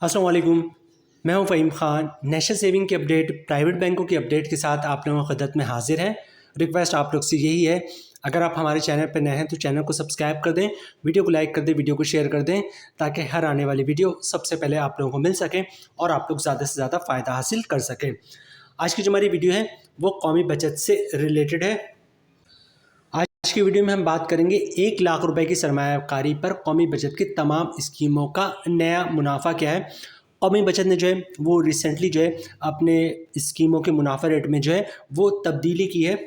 अस्सलाम वालेकुम। मैं हूं फ़हीम ख़ान। नेशनल सेविंग की अपडेट, प्राइवेट बैंकों की अपडेट के साथ आप लोगों की खिदमत में हाजिर है। रिक्वेस्ट आप लोग से यही है, अगर आप हमारे चैनल पर नए हैं तो चैनल को सब्सक्राइब कर दें, वीडियो को लाइक कर दें, वीडियो को शेयर कर दें, ताकि हर आने वाली वीडियो सबसे पहले आप लोगों को मिल सके और आप लोग ज़्यादा से ज़्यादा फ़ायदा हासिल कर सकें। आज की जो हमारी वीडियो है वो कौमी बचत से रिलेटेड है। आज की वीडियो में हम बात करेंगे 1 लाख रुपए की सरमायाकारी पर कौमी बचत की तमाम स्कीमों का नया मुनाफा क्या है। कौमी बचत ने जो है वो रिसेंटली जो है अपने स्कीमों के मुनाफा रेट में जो है वो तब्दीली की है।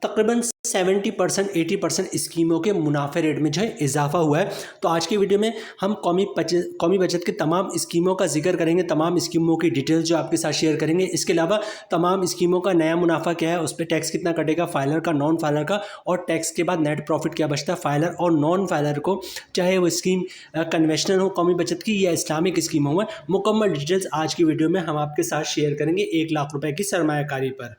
तकरीबन 70% 80% स्कीमों के मुनाफे रेट में जो है इजाफा हुआ है। तो आज की वीडियो में हम कौमी बचत के तमाम स्कीमों का जिक्र करेंगे, तमाम स्कीमों की डिटेल्स जो आपके साथ शेयर करेंगे। इसके अलावा तमाम स्कीमों का नया मुनाफा क्या है, उस पर टैक्स कितना कटेगा, फाइलर का, नॉन फाइलर का, और टैक्स के बाद नेट प्रॉफिट क्या बचता है फाइलर और नॉन फाइलर को, चाहे वो स्कीम कन्वेंशनल हो कौमी बचत की या इस्लामिक स्कीम हो। मुकम्मल डिटेल्स आज की वीडियो में हम आपके साथ शेयर करेंगे 1 लाख रुपए की सरमायाकारी पर।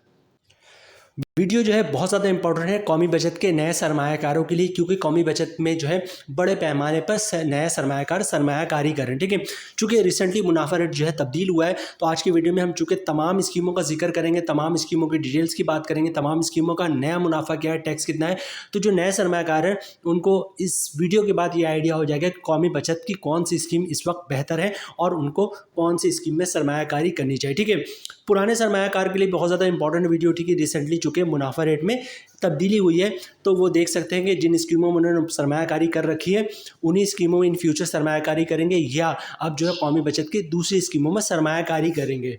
वीडियो जो है बहुत ज़्यादा इंपॉर्टेंट है कौमी बचत के नए सरमायाकारों के लिए, क्योंकि कौमी बचत में जो है बड़े पैमाने पर नए सरमायाकार सरमायाकारी करें। ठीक है, चूँकि रिसेंटली मुनाफा रेट जो है तब्दील हुआ है, तो आज की वीडियो में हम चूँकि तमाम स्कीमों का जिक्र करेंगे, तमाम स्कीमों की डिटेल्स की बात करेंगे, तमाम स्कीमों का नया मुनाफा क्या है, टैक्स कितना है। तो जो नए सरमायाकार हैं उनको इस वीडियो के बाद ये आइडिया हो जाएगा कि कौमी बचत की कौन सी स्कीम इस वक्त बेहतर है और उनको कौन सी स्कीम में सरमायाकारी करनी चाहिए। ठीक है, पुराने सरमायाकार के लिए बहुत ज़्यादा इंपॉर्टेंट वीडियो थी कि रिसेंटली चूँकि मुनाफा रेट में तब्दीली हुई है, तो वो देख सकते हैं कि जिन स्कीमों में उन्होंने सरमायाकारी कर रखी है उन्हीं स्कीमों में इन फ्यूचर सरमायाकारी करेंगे या अब जो है कौमी बचत की दूसरी स्कीमों में सरमायाकारी करेंगे।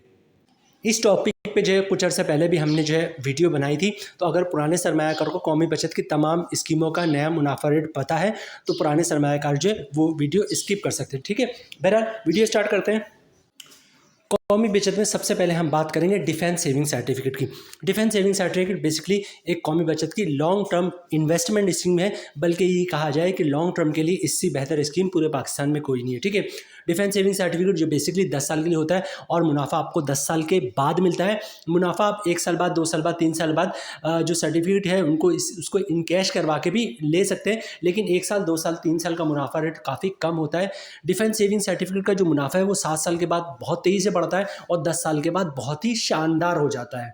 इस टॉपिक पे जो है कुछ अर्से पहले भी हमने जो है वीडियो बनाई थी, तो अगर पुराने सरमायाकार को कौमी बचत की तमाम स्कीमों का नया मुनाफा रेट पता है तो पुराने सरमायाकार जो है वो वीडियो स्किप कर सकते हैं। ठीक है, बहरहाल वीडियो स्टार्ट करते हैं। कौमी बचत में सबसे पहले हम बात करेंगे डिफेंस सेविंग सर्टिफिकेट की। डिफेंस सेविंग सर्टिफिकेट बेसिकली एक कौमी बचत की लॉन्ग टर्म इन्वेस्टमेंट स्कीम है, बल्कि ये कहा जाए कि लॉन्ग टर्म के लिए इससे बेहतर स्कीम पूरे पाकिस्तान में कोई नहीं है। ठीक है, डिफेंस सेविंग सर्टिफिकेट जो बेसिकली 10 साल के लिए होता है और मुनाफा आपको 10 साल के बाद मिलता है। मुनाफा आप 1 साल बाद, 2 साल बाद, 3 साल बाद जो सर्टिफिकेट है उसको इन कैश करवा के भी ले सकते हैं, लेकिन 1 साल, 2 साल, 3 साल का मुनाफा रेट काफ़ी कम होता है। डिफेंस सेविंग सर्टिफिकेट का जो मुनाफा है वो 7 साल के बाद बहुत तेज़ी से बढ़ता है और 10 साल के बाद बहुत ही शानदार हो जाता है।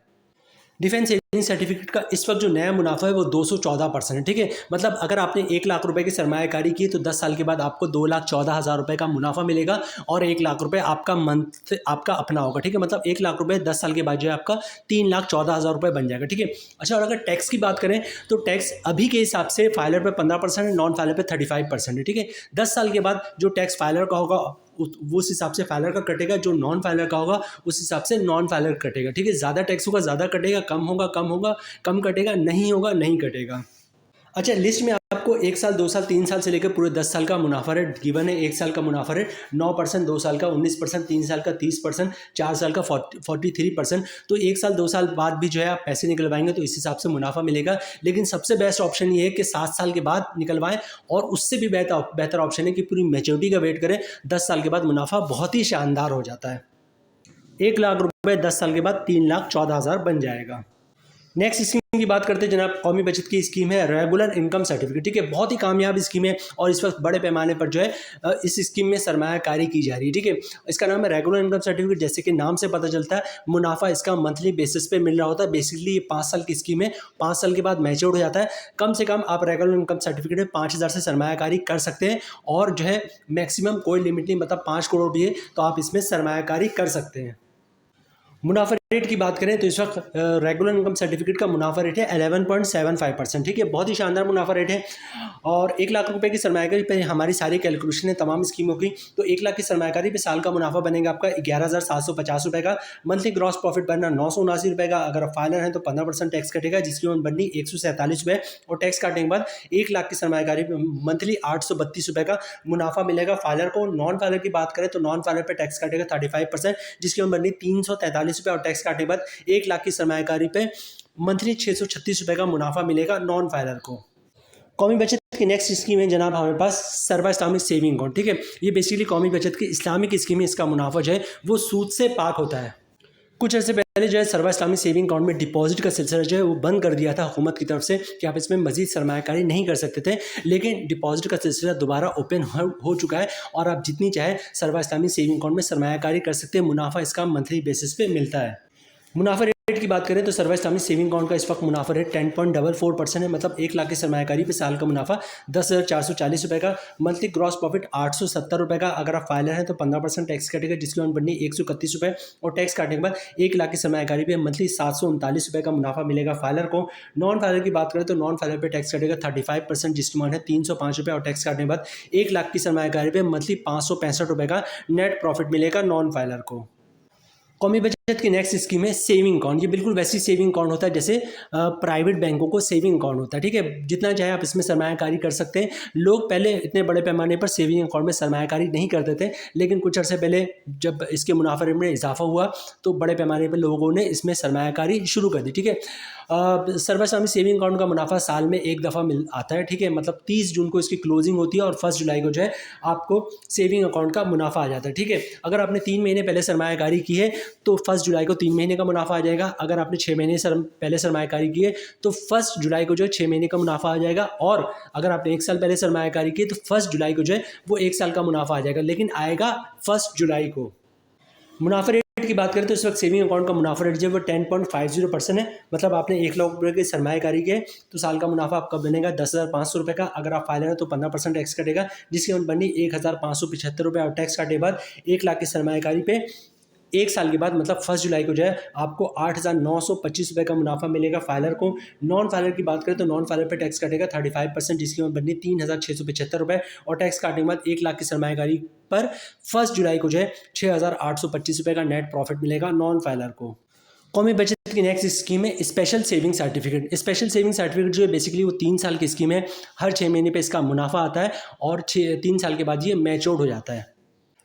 डिफेंस सेविंग सर्टिफिकेट का इस वक्त जो नया मुनाफा है वो 214% है। ठीक है, मतलब अगर आपने 1 लाख रुपए की सरमायाकारी की तो 10 साल के बाद आपको 2,14,000 रुपए का मुनाफा मिलेगा और 1 लाख रुपए आपका मंथ आपका अपना होगा। ठीक है, मतलब 1 लाख रुपए 10 साल के बाद जो है आपका 3,14,000 रुपए बन जाएगा। ठीक है, अच्छा, और अगर टैक्स की बात करें तो टैक्स अभी के हिसाब से फाइलर पे 15% है, नॉन फाइलर पे 35% है। ठीक है, 10 साल के बाद जो टैक्स फाइलर का होगा वो उस हिसाब से फाइलर का कटेगा, जो नॉन फाइलर का होगा उस हिसाब से नॉन फाइलर कटेगा। ठीक है, ज़्यादा टैक्स होगा ज़्यादा कटेगा, कम होगा कम होगा कम कटेगा, नहीं होगा नहीं कटेगा। अच्छा, लिस्ट में आपको 1 साल, 2 साल, 3 साल से लेकर पूरे 10 साल का मुनाफा रेट गिवन है। 1 साल का मुनाफा रेट 9%, 2 साल का 19%, 3 साल का 30%, 4 साल का 43%। तो 1 साल 2 साल बाद भी जो है आप पैसे निकलवाएंगे तो इस हिसाब से मुनाफा मिलेगा, लेकिन सबसे बेस्ट ऑप्शन ये है कि 7 साल के बाद निकलवाएं और उससे भी बेहतर ऑप्शन है कि पूरी मैच्योरिटी का वेट करें। 10 साल के बाद मुनाफा बहुत ही शानदार हो जाता है। 1 लाख रुपए 10 साल के बाद 3,14,000 बन जाएगा। नेक्स्ट स्कीम की बात करते हैं जनाब, कौमी बचत की स्कीम है रेगुलर इनकम सर्टिफिकेट। ठीक है, बहुत ही कामयाब स्कीम है और इस वक्त बड़े पैमाने पर जो है इस स्कीम में सरमायाकारी की जा रही है। ठीक है, इसका नाम है रेगुलर इनकम सर्टिफिकेट। जैसे कि नाम से पता चलता है मुनाफा इसका मंथली बेसिस पे मिल रहा होता है। बेसिकली ये 5 साल की स्कीम है, 5 साल के बाद मैच्योर हो जाता है। कम से कम आप रेगुलर इनकम सर्टिफिकेट में 5,000 से सरमायाकारी कर सकते हैं और जो है मैक्सिमम कोई लिमिट नहीं, मतलब 5 करोड़ भी है तो आप इसमें सरमायाकारी कर सकते हैं। मुनाफा रेट की बात करें तो इस वक्त रेगुलर इनकम सर्टिफिकेट का मुनाफा रेट है 11.75%। ठीक है, बहुत ही शानदार मुनाफा रेट है और 1 लाख रुपए की सरमायाकारी पे हमारी सारी कैलकुलेशन है तमाम स्कीमों की। तो 1 लाख की सरमायाकारी पे साल का मुनाफा बनेगा आपका 11,750 रुपये का। मंथली ग्रॉस प्रॉफिट बनना 979 रुपये का। अगर आप फाइलर हैं तो 15% टैक्स कटेगा, जिसकी उम्र बननी 147 रुपये और टैक्स काटने के बाद 1 लाख की सरमायाकारी पे मंथली 832 रुपये का मुनाफा मिलेगा फाइलर को। नॉन फाइलर की बात करें तो नॉन फाइलर पर टैक्स काटेगा 35%, जिसकी उम्र बननी 343 रुपये और टैक्स काटने के बाद 1 लाख की सरमायाकारी पे मंथली 636 रुपये का मुनाफा मिलेगा नॉन फाइलर को। कौमी बचत की नेक्स्ट स्कीम है जनाब हमारे पास सरवा इस्लामिक सेविंग अकाउंट। ठीक है, ये बेसिकली कौमी बचत की इस्लामिक स्कीम है। इसका मुनाफा जो है वो सूद से पाक होता है। कुछ अर्से पहले जो है सर्वा इस्लामी सेविंग अकाउंट में डिपॉजिट का सिलसिला जो है वो बंद कर दिया था हुकूमत की तरफ से कि आप इसमें मजीद सरमायाकारी नहीं कर सकते थे, लेकिन डिपॉजिट का सिलसिला दोबारा ओपन हो चुका है और आप जितनी चाहे सर्वा इस्लामी सेविंग अकाउंट में सरमायाकारी कर सकते हैं। मुनाफा इसका मंथली बेसिस पे मिलता है। मुनाफा रेट की बात करें तो सर्वा इस्लामी सेविंग अकाउंट का इस वक्त मुनाफा रेट 10.44% है, मतलब 1 लाख की सरमायाकारी पे साल का मुनाफा 10,440 रुपये का। मंथली ग्रॉस प्रॉफिट 870 रुपये का। अगर आप फाइलर हैं तो 15% टैक्स कटेगा, जिसकी ऑन बननी 131 रुपये और टैक्स काटने के बाद 1 लाख की सरमायाकारी पे मंथली 739 रुपये का मुनाफा मिलेगा फाइलर को। नॉन फाइलर की बात करें तो नॉन फाइलर पे टैक्स कटेगा 35%, जिसकी मान है 305 रुपये और टैक्स काटने के बाद 1 लाख की सरमायाकारी पे मंथली 565 रुपये का नेट प्रॉफिट मिलेगा नॉन फाइलर को। कौमी बचत की नेक्स्ट स्कीम है सेविंग अकाउंट। ये बिल्कुल वैसी सेविंग अकाउंट होता है जैसे प्राइवेट बैंकों को सेविंग अकाउंट होता है, ठीक है। जितना चाहे आप इसमें सरमायाकारी कर सकते हैं। लोग पहले इतने बड़े पैमाने पर सेविंग अकाउंट में सरमायाकारी नहीं करते थे, लेकिन कुछ अर्से पहले जब इसके मुनाफा रेट में इजाफा हुआ तो बड़े पैमाने पर लोगों ने इसमें सरमायाकारी शुरू कर दी, ठीक है। सर्वा इस्लामी सेविंग अकाउंट का मुनाफा साल में एक दफ़ा मिल आता है, ठीक है। मतलब 30 जून को इसकी क्लोजिंग होती है और 1 जुलाई को जो है आपको सेविंग अकाउंट का मुनाफा आ जाता है, ठीक है। अगर आपने 3 महीने पहले सरमायाकारी की है तो 1 जुलाई को 3 महीने का मुनाफा आ जाएगा। अगर आपने 6 महीने पहले सरमायाकारी की है तो 1 जुलाई को जो है 6 महीने का मुनाफा आ जाएगा। और अगर आपने 1 साल पहले सरमायाकारी की है तो 1 जुलाई को जो है वो 1 साल का मुनाफा आ जाएगा, लेकिन आएगा 1 जुलाई को। मुनाफा रेट की बात करें तो इस वक्त सेविंग अकाउंट का मुनाफा रेट जो है वो 10.50% है। मतलब आपने 1 लाख रुपये की सरमायाकारी की है तो साल का मुनाफा आपका बनेगा 10,500 रुपये का। अगर आप फाइलर हैं तो 15% टैक्स कटेगा, जिसकी अमाउंट बनी 1,575 रुपये और टैक्स काटे बाद 1 लाख की सरमायाकारी पे 1 साल के बाद मतलब 1 जुलाई को जो है आपको 8,925 रुपये का मुनाफा मिलेगा फाइलर को। नॉन फाइलर की बात करें तो नॉन फाइलर पे टैक्स कटेगा 35%, जिसकी अमाउंट बननी 3,675 रुपये और टैक्स काटने के बाद 1 लाख की सरमायाकारी पर 1 जुलाई को जो है 6,825 रुपये का नेट प्रॉफिट मिलेगा नॉन फाइलर को। कौमी बचत की नेक्स्ट स्कीम है special saving certificate. Special saving certificate जो है बेसिकली वो 3 साल की स्कीम है। हर 6 महीने पे इसका मुनाफा आता है और 3 साल के बाद ये मैच्योर्ड हो जाता है।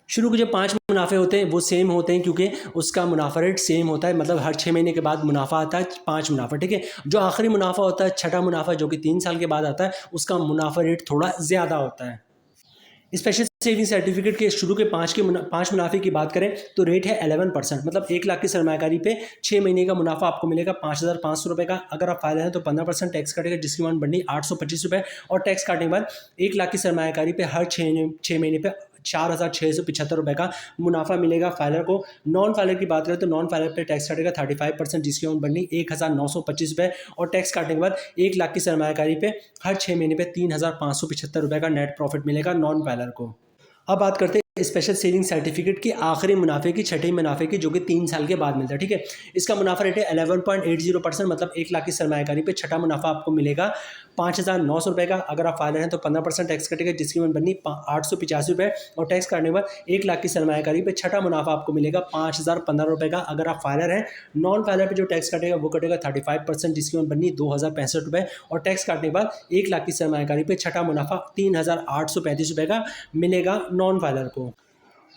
शुरू के जो 5 मुनाफे होते हैं वो सेम होते हैं क्योंकि उसका मुनाफा रेट सेम होता है, मतलब हर 6 महीने के बाद मुनाफा आता है 5 मुनाफा, ठीक है। जो आखिरी मुनाफा होता है छठा मुनाफा जो कि 3 साल के बाद आता है उसका मुनाफा रेट थोड़ा ज़्यादा होता है। स्पेशल सेविंग सर्टिफिकेट के शुरू के 5 मुनाफे की बात करें तो रेट है 11%, मतलब 1 लाख की सरमायाकारी पे 6 महीने का मुनाफा आपको मिलेगा 5,500 रुपये का। अगर आप फाइलर हैं तो 15% टैक्स कटेगा, जिसकी अमाउंट बननी 825 रुपये और टैक्स काटने के बाद 1 लाख की सरमायाकारी पे हर 6 महीने पे 4,675 रुपये का मुनाफा मिलेगा फाइलर को। नॉन फाइलर की बात करें तो नॉन फाइलर पे टैक्स काटेगा 35%, जिसकी अमाउंट बननी 1,925 रुपये और टैक्स काटने के बाद 1 लाख की सरमायाकारी पे हर 6 महीने पे 3,575 रुपये का नेट प्रॉफिट मिलेगा नॉन फाइलर को। अब बात करते हैं स्पेशल सेविंग सर्टिफिकेट की आखिरी मुनाफे की, छठे मुनाफे की, जो कि 3 साल के बाद मिलता है, ठीक है। इसका मुनाफा रेट है 11.80%, मतलब 1 लाख की सरमायाकारी पे छठा मुनाफा आपको मिलेगा 5,900 रुपये का। अगर आप फाइलर हैं तो 15% टैक्स कटेगा, जिसकी अमाउंट बननी 885 रुपये और टैक्स काटने के बाद 1 लाख की सरमायाकारी पे छठा मुनाफा आपको मिलेगा 5,015 रुपये का। अगर आप फाइलर हैं, नॉन फाइलर पे जो टैक्स कटेगा वो कटेगा 35%, जिसकी अमाउंट बननी 2,065 रुपये और टैक्स काटने के बाद 1 लाख की सरमायाकारी पे छठा मुनाफा 3,835 रुपये का मिलेगा नॉन फाइलर को।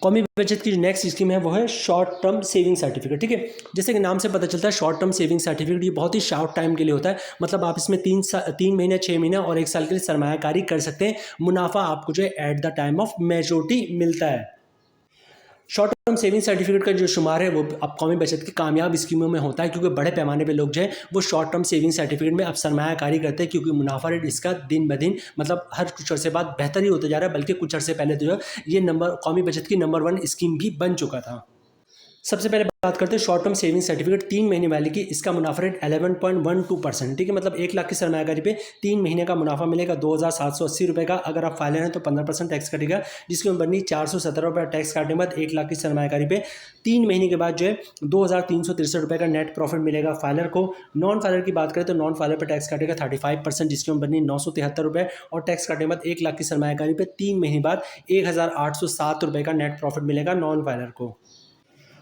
कौमी बचत की जो नेक्स्ट स्कीम है वो है शॉर्ट टर्म सेविंग सर्टिफिकेट, ठीक है। जैसे कि नाम से पता चलता है शॉर्ट टर्म सेविंग सर्टिफिकेट ये बहुत ही शॉर्ट टाइम के लिए होता है, मतलब आप इसमें 3 महीने, 6 महीने और 1 साल के लिए सरमायाकारी कर सकते हैं। मुनाफा आपको जो है at the time of maturity मिलता है। शॉर्ट टर्म सेविंग सर्टिफिकेट का जो शुमार है वो अब कौमी बचत की कामयाब स्कीमों में होता है, क्योंकि बड़े पैमाने पे लोग जो है वो शॉर्ट टर्म सेविंग सर्टिफिकेट में अब सरमायाकारी करते हैं, क्योंकि मुनाफा रेट इसका दिन ब दिन मतलब हर कुछ अर्से बाद बेहतर ही होता जा रहा है। बल्कि कुछ अर्से पहले तो जो ये कौमी बचत की नंबर 1 स्कीम भी बन चुका था। सबसे पहले बात करते हैं शॉर्ट टर्म सेविंग सर्टिफिकेट 3 महीने वाले की। इसका मुनाफा रेट 11.12%, ठीक है। मतलब 1 लाख की सरमायाकारी पे 3 महीने का मुनाफा मिलेगा 2,780 रुपये का। अगर आप फाइलर हैं तो 15% टैक्स कटेगा, जिसकी उम्र बननी 417 रुपये। टैक्स काटने के बाद 1 लाख की सरमायाकारी पे 3 महीने के बाद जो है 2,363 रुपये का नेट प्रॉफिट मिलेगा फाइलर को। नॉन फाइलर की बात करें तो नॉन फाइलर पर टैक्स काटेगा 35%, जिसकी उम्र बननी 973 रुपये और टैक्स काटने के बाद 1 लाख की सरमायाकारी पे 3 महीने बाद 1,807 रुपये का नेट प्रॉफिट मिलेगा नॉन फाइलर को।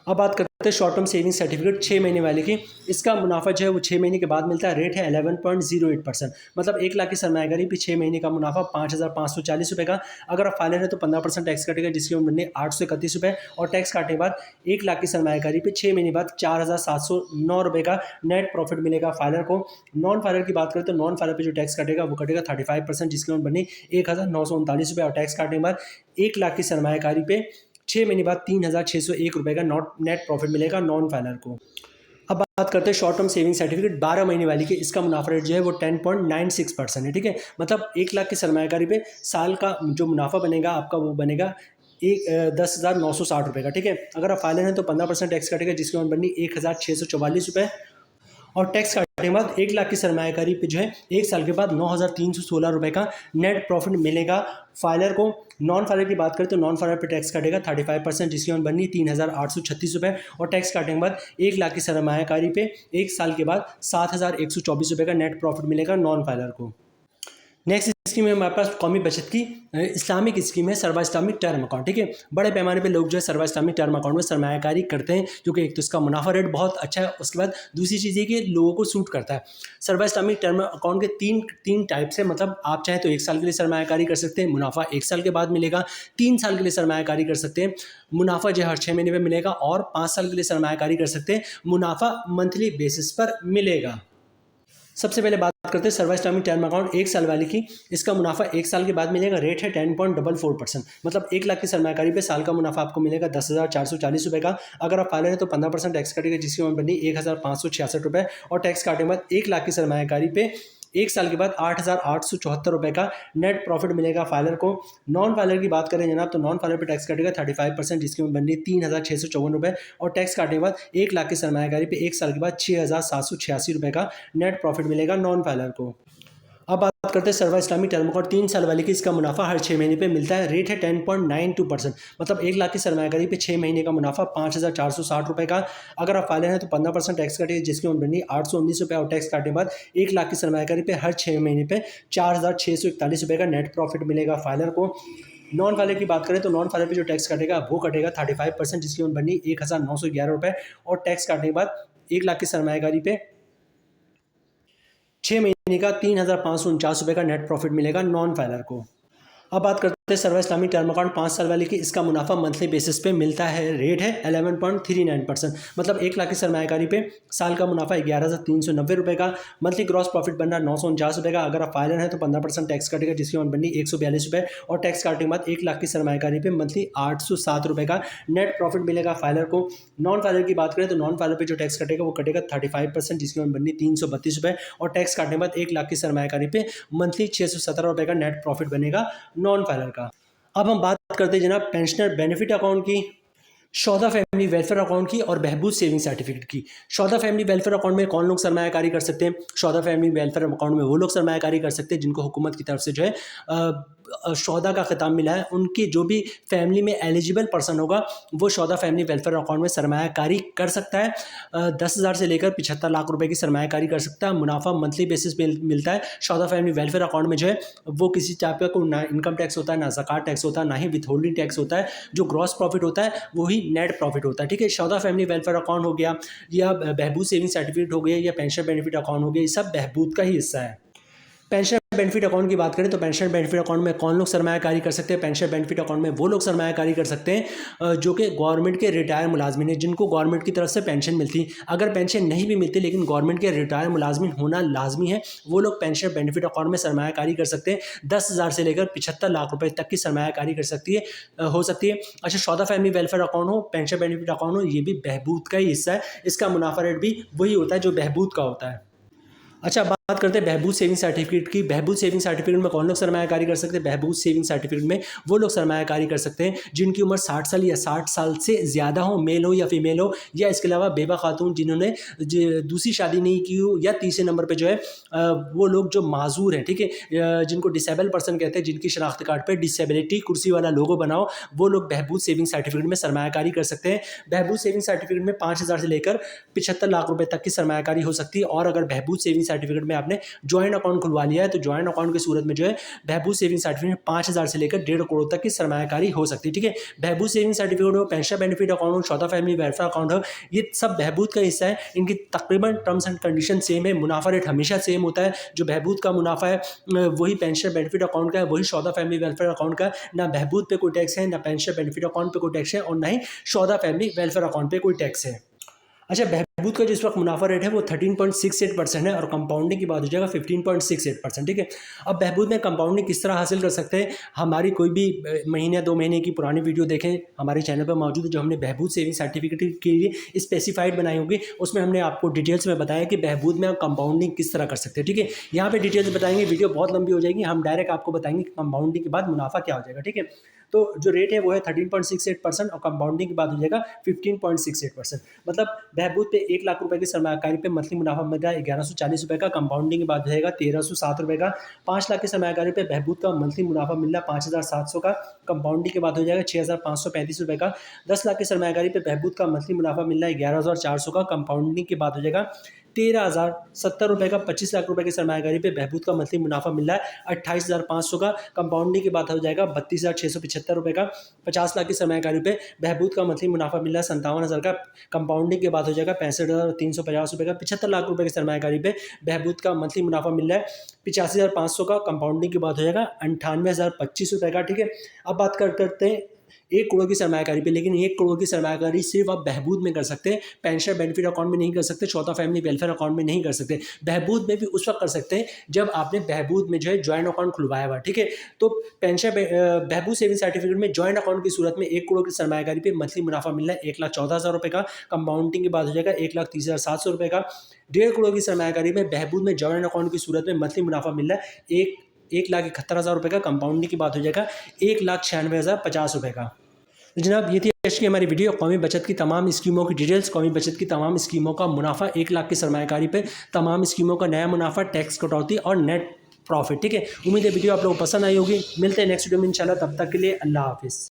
अब बात करते हैं शॉर्ट टर्म सेविंग सर्टिफिकेट 6 महीने वाले की। इसका मुनाफा जो है वो 6 महीने के बाद मिलता है। रेट है 11.08%, मतलब 1 लाख की सरमायाकारी पे 6 महीने का मुनाफा 5,540 रुपये का। अगर आप फाइलर हैं तो 15% टैक्स कटेगा, जिसकी उम्र बननी 831 रुपये और टैक्स काटने के बाद 1 लाख की सरमायाकारी पे 6 महीने बाद 4,709 रुपये का नेट प्रॉफिट मिलेगा फाइलर को। नॉन फाइलर की बात करें तो नॉन फाइलर पे जो टैक्स कटेगा वो कटेगा 35%, जिसकी उम्र बननी 1,939 रुपये और टैक्स काटने के बाद 1 लाख की सरमायाकारी पे 6 महीने बाद 3,601 रुपये का नेट प्रॉफिट मिलेगा नॉन फाइलर को। अब बात करते हैं शॉर्ट टर्म सेविंग सर्टिफिकेट 12 महीने वाली की। इसका मुनाफा रेट जो है वो 10.96% है, ठीक है। मतलब 1 लाख की सरमायाकारी पे साल का जो मुनाफा बनेगा आपका वो बनेगा 10,960 रुपये का, ठीक है। अगर आप फाइलर हैं तो 15% टैक्स कटेगा, जिसकी अमाउंट बनी 1,644 रुपये। और टैक्स काटने के बाद 1 लाख की सरमायाकारी पे जो है 1 साल के बाद 9,316 रुपये का नेट प्रॉफिट मिलेगा फाइलर को। नॉन फाइलर की बात करें तो नॉन फाइलर पे टैक्स काटेगा 35%, जिसकी अमाउंट बनी 3,836 रुपये। और टैक्स काटने के बाद 1 लाख की सरमायाकारी पे 1 साल के बाद 7,124 रुपये का नेट प्रॉफिट मिलेगा नॉन फाइलर को। नेक्स्ट स्कीम है हमारे पास कौमी बचत की इस्लामिक स्कीम है, सर्वा इस्लामिक टर्म अकाउंट, ठीक है। बड़े पैमाने पे लोग जो है सर्वा इस्लामिक टर्म अकाउंट में सरमायाकारी करते हैं, क्योंकि एक तो इसका मुनाफा रेट बहुत अच्छा है, उसके बाद दूसरी चीज़ ये कि लोगों को सूट करता है। सर्वा इस्लामिक टर्म अकाउंट के तीन टाइप्स है, मतलब आप चाहें तो 1 साल के लिए सरमायाकारी कर सकते हैं, मुनाफा 1 साल के बाद मिलेगा। 3 साल के लिए सरमायाकारी कर सकते हैं, मुनाफा जो हर 6 महीने में मिलेगा। और 5 साल के लिए सरमायाकारी कर सकते हैं, मुनाफा मंथली बेसिस पर मिलेगा। सबसे पहले बात करते हैं सर्वा इस्लामिक टर्म अकाउंट 1 साल वाली की। इसका मुनाफा 1 साल के बाद मिलेगा। रेट है 10.44%, मतलब 1 लाख की सरमायाकारी पे साल का मुनाफा आपको मिलेगा 10,440 रुपये का। अगर आप फाइलर है तो 15% टैक्स कटेगा, जिसकी अमाउंट बनी 1,566 रुपये। और टैक्स काटने के बाद 1 लाख की सरमायाकारी पे 1 साल के बाद 8,874 रुपये का नेट प्रॉफिट मिलेगा फाइलर को। नॉन फाइलर की बात करें जनाब तो नॉन फाइलर पे टैक्स कटेगा 35%, जिसकी अमाउंट बनी 3,654 रुपये। और टैक्स काटने के बाद 1 लाख की सरमायाकारी पे 1 साल के बाद 6,786 रुपये का नेट प्रॉफिट मिलेगा नॉन फाइलर को। अब बात करते हैं सर्वा इस्लामिक टर्म अकाउंट 3 साल वाले की। इसका मुनाफा हर 6 महीने पे मिलता है। रेट है 10.92%, मतलब 1 लाख की सरमायाकारी पे 6 महीने का मुनाफा 5,460 रुपये का। अगर आप फाइलर हैं तो 15% टैक्स कटेगा, जिसकी अमाउंट बनी 819 रुपये। और टैक्स काटने के बाद 1 लाख की सरमायाकारी पे हर 6 महीने पे 4,641 रुपये का नेट प्रॉफिट मिलेगा फाइलर को। नॉन फाइलर की बात करें तो नॉन फाइलर पे जो टैक्स कटेगा वो कटेगा 35%, जिसकी अमाउंट बनी 1,911 रुपये। और टैक्स काटने के बाद 1 लाख की सरमायाकारी पे 6 महीने का 3,549 रुपये का नेट प्रॉफिट मिलेगा नॉन फाइलर को। अब बात करते हैं सर्वा इस्लामिक टर्म अकाउंट 5 साल वाले की। इसका मुनाफा मंथली बेसिस पे मिलता है। रेट है 11.39%, मतलब 1 लाख की सरमायाकारी पे साल का मुनाफा 11,390 रुपये का। मंथली ग्रॉस प्रॉफिट बन रहा 949 रुपये का। अगर आप फाइलर हैं तो 15% टैक्स कटेगा, जिसकी अमाउंट बननी 142 रुपये। और टैक्स काटने के बाद 1 लाख की सरमायाकारी पे मंथली 807 रुपये का नेट प्रॉफिट मिलेगा फाइलर को। नॉन फाइलर की बात करें तो नॉन फाइलर पे जो टैक्स कटेगा वो कटेगा 35%, जिसकी अमाउंट बननी 332 रुपये। और टैक्स काटने के बाद 1 लाख की सरमायाकारी पे मंथली 617 रुपये का नेट प्रॉफिट बनेगा नॉन फाइलर का। अब हम बात करते हैं जनाब पेंशनर बेनिफिट अकाउंट की, शौदा फैमिली वेलफेयर अकाउंट की और बहबूद सेविंग सर्टिफिकेट की। शौदा फैमिली वेलफेयर अकाउंट में कौन लोग सरमायाकारी कर सकते हैं? शौदा फैमिली वेलफेयर अकाउंट में वो लोग सरमायाकारी कर सकते हैं जिनको हुकूमत की तरफ से जो है शौदा का खिताब मिला है। उनकी जो भी फैमिली में एलिजिबल पर्सन होगा वो शौदा फैमिली वेलफेयर अकाउंट में सरमायाकारी कर सकता है। 10,000 से लेकर 75 लाख रुपए की सरमायाकारी कर सकता है। मुनाफा मंथली बेसिस पे मिलता है। शौदा फैमिली वेलफेयर अकाउंट में जो है वो किसी टाइप का कोई ना इनकम टैक्स होता है, ना ज़कात टैक्स होता है, ना ही विथ होल्डिंग टैक्स होता है। जो ग्रॉस प्रॉफिट होता है वही नेट प्रॉफिट होता है, ठीक है। शौदा फैमिली वेलफेयर अकाउंट हो गया या बहबूद सेविंग सर्टिफिकेट हो गया या पेंशन बेनिफिट अकाउंट हो गया, ये सब बहबूद का ही हिस्सा है। पेंशन बेनिफिट अकाउंट की बात करें तो पेंशन बेनिफिट अकाउंट में कौन लोग सरमायाकारी कर सकते हैं? पेंशन बेनिफिट अकाउंट में वो लोग सरमायाकारी कर सकते हैं जो कि गवर्नमेंट के रिटायर मुलाजमिन हैं, जिनको गवर्नमेंट की तरफ से पेंशन मिलती। अगर पेंशन नहीं भी मिलती लेकिन गवर्नमेंट के रिटायर मुलाजमिन होना लाजमी है, वो लोग पेंशन बेनिफिट अकाउंट में सरमायाकारी कर सकते हैं। 10,000 से लेकर 75 लाख रुपए तक की सरमायाकारी कर सकती है हो सकती है। अच्छा, शौदा फैमिली वेलफेयर अकाउंट हो, पेंशन बेनिफिट अकाउंट हो, ये भी बहबूद का ही हिस्सा है। इसका मुनाफा रेट भी वही होता है जो बहबूद का होता है। अच्छा, बात करते हैं बहबूद सेविंग सर्टिफिकेट की। बहबूद सेविंग सर्टिफिकेट में कौन लोग सरमायाकारी कर सकते हैं? बहबूद सेविंग सर्टिफिकेट में वो लोग सरमायाकारी कर सकते हैं जिनकी उम्र 60 साल या 60 साल से ज़्यादा हो, मेल हो या फीमेल हो, या इसके अलावा बेवा खातून जिन्होंने दूसरी शादी नहीं की हो, या तीसरे नंबर पर जो है वो लोग जो माजूर हैं, ठीक है, जिनको डिसेबल पर्सन कहते हैं, जिनकी शनाख्ती कार्ड पर डिसेबिलिटी कुर्सी वाला लोगो बनाओ, वो लोग बहबूद सेविंग सर्टिफिकेट में सरमायाकारी कर सकते हैं। बहबूद सेविंग सर्टिफिकेट में 5,000 से लेकर 75 लाख रुपए तक की सरमायाकारी हो सकती है। और अगर बहबूद सेविंग सर्टिफिकेट में आपने ज्वाइंट अकाउंट खुलवा लिया है तो ज्वाइंट अकाउंट की सूरत में जो है बहबूद सेविंग सर्टिफिकेट 5,000 से लेकर 1.5 करोड़ तक की सरमायाकारी हो सकती है, ठीक है। बहबूद सेविंग सर्टिफिकेट हो, पेंशन बेनिफिट अकाउंट हो, शौदा फैमिली वेलफेयर अकाउंट हो, ये सब बहबूद का हिस्सा है। इनकी तकरीबन टर्म्स एंड कंडीशन सेम है। मुनाफा रेट हमेशा सेम होता है। जो बहबूद का मुनाफा है वही पेंशन बेनिफिट अकाउंट का है, वही शौदा फैमिली वेलफेयर अकाउंट का। ना बहबूद पे कोई टैक्स है, ना पेंशन बेनिफिट अकाउंट पे कोई टैक्स है, और ना ही शौदा फैमिली वेलफेयर अकाउंट पे कोई टैक्स है। अच्छा, बहबूद का जो इस वक्त मुनाफा रेट है वो 13.68% है और कंपाउंडिंग की बात हो जाएगा 15.68%। ठीक है, अब बहबूद में कंपाउंडिंग किस तरह हासिल कर सकते हैं, हमारी कोई भी महीने 2 महीने की पुरानी वीडियो देखें, हमारे चैनल पर मौजूद है, जो हमने बहबूद सेविंग सर्टिफिकेट के लिए स्पेसिफाइड बनाई होगी, उसमें हमने आपको डिटेल्स में बताया कि बहबूद में आप कंपाउंडिंग किस तरह कर सकते हैं। ठीक है, यहाँ पे डिटेल्स बताएंगे, वीडियो बहुत लंबी हो जाएगी, हम डायरेक्ट आपको बताएंगे कि कंपाउंडिंग के बाद मुनाफा क्या हो जाएगा। ठीक है, तो जो रेट है वो है 13.68% और कंपाउंडिंग की बात हो जाएगा 15.68%। मतलब बहबूद पे 1 लाख रुपए की सरमाकारी पे मंथली मुनाफा मिल रहा है 1140 रुपये का, कंपाउंडिंग की बात हो जाएगा 1307 रुपये का। 5 लाख की सरमाकारी पे बहबूद का मंथली मुनाफा मिल रहा है 5700 का, कंपाउंडिंग की बात हो जाएगा 6535 रुपये का। 10 लाख की सरमाकारी पे बहबूद का मंथली मुनाफा मिल रहा है 11400 का, कंपाउंडिंग की बात हो जाएगा 13,070 रुपये का। 25 लाख रुपए की सरमाकारी पे बहबूद का मंथली मुनाफा मिल रहा है 28,500 का, कंपाउंडिंग की बात हो जाएगा 32,675 रुपये का। 50 लाख की सरमाकारी पे बहबूद का मंथली मुनाफा मिल रहा है 57,000 का, कंपाउंडिंग की बात हो जाएगा 65,350 रुपये का। 75 लाख रुपए की सरमाकारी पे बहबूद का मंथली मुनाफा मिल रहा है 85,500 का, कंपाउंडिंग की बात हो जाएगा 98,025 रुपये का। ठीक है, अब बात करते हैं 1 करोड़ की सरमाकारी पे, लेकिन 1 करोड़ की सरमाकारी सिर्फ आप बहबूद में कर सकते हैं, पेंशन बेनिफिट अकाउंट में नहीं कर सकते, चौथा फैमिली वेलफेयर अकाउंट में नहीं कर सकते। बहबूद में भी उस वक्त कर सकते हैं जब आपने बहबूद में जो है ज्वाइंट अकाउंट खुलवाया हुआ। ठीक है, तो पेंशन बहबूद सेविंग सर्टिफिकेट में ज्वाइंट अकाउंट की सूरत में 1 करोड़ की सरमाकारी पे मंथली मुनाफा मिल रहा है 1,14,000 रुपये का, कंपाउंडिंग की बात हो जाएगा 1,30,700 रुपये का। 1.5 करोड़ की सरमाकारी में बहबूद में ज्वाइंट अकाउंट की सूरत में मंथली मुनाफा मिल रहा है 1,71,000 रुपये का, कंपाउंडिंग की बात हो जाएगा 1,96,050 रुपये का। तो जनाब ये थी आज की हमारी वीडियो, कौमी बचत की तमाम स्कीमों की डिटेल्स, कौमी बचत की तमाम स्कीमों का मुनाफा, 1 लाख की सरमाकारी पे तमाम स्कीमों का नया मुनाफा, टैक्स कटौती और नेट प्रॉफिट। ठीक है, उम्मीद है वीडियो आप लोगों को पसंद आई होगी। मिलते हैं नेक्स्ट वीडियो में इंशाल्लाह, तब तक के लिए अल्लाह हाफिज़।